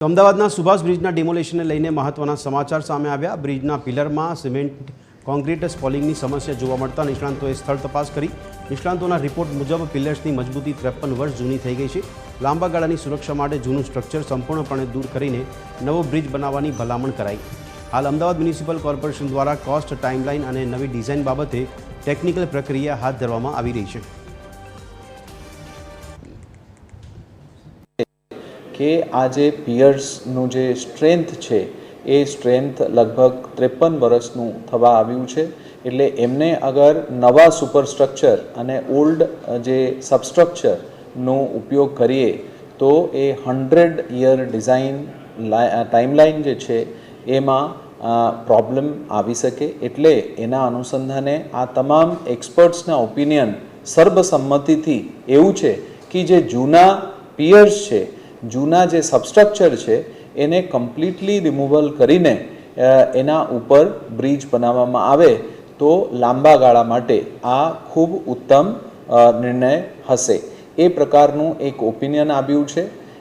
અમદાવાદના સુભાષ બ્રિજના ડિમોલેશનને લઈને મહત્વના સમાચાર સામે આવ્યા। બ્રિજના પિલરમાં સિમેન્ટ કોન્ક્રીટ સ્પોલિંગની સમસ્યા જોવા મળતા નિષ્ણાંતોએ સ્થળ તપાસ કરી। નિષ્ણાંતોના રિપોર્ટ મુજબ પિલર્સની મજબૂતી 53 વર્ષ જૂની થઈ ગઈ છે। લાંબા ગાળાની સુરક્ષા માટે જૂનું સ્ટ્રક્ચર સંપૂર્ણપણે દૂર કરીને નવો બ્રિજ બનાવવાની ભલામણ કરાઈ। હાલ અમદાવાદ મ્યુનિસિપલ કોર્પોરેશન દ્વારા કોસ્ટ, ટાઈમલાઈન અને નવી ડિઝાઇન બાબતે ટેકનિકલ પ્રક્રિયા હાથ ધરવામાં આવી રહી છે। કે આ જે પિયર્સનું જે સ્ટ્રેન્થ છે એ સ્ટ્રેન્થ લગભગ 53 વર્ષનું થવા આવ્યું છે। એટલે એમને અગર નવા સુપરસ્ટ્રક્ચર અને ઓલ્ડ જે સબસ્ટ્રક્ચરનો ઉપયોગ કરીએ તો એ 100 યર ડિઝાઇન ટાઈમલાઈન જે છે એમાં પ્રોબ્લેમ આવી શકે। એટલે એના અનુસંધાને આ તમામ એક્સપર્ટ્સના ઓપિનિયન સર્વસંમતિથી એવું છે કે જે જૂના પિયર્સ છે, જૂના જે સબસ્ટ્રક્ચર છે એને કમ્પ્લીટલી રિમૂવલ કરીને એના ઉપર બ્રિજ બનાવવામાં આવે તો લાંબા ગાળા માટે આ ખૂબ ઉત્તમ નિર્ણય હશે। એ પ્રકારનું એક ઓપિનિયન આવ્યું છે।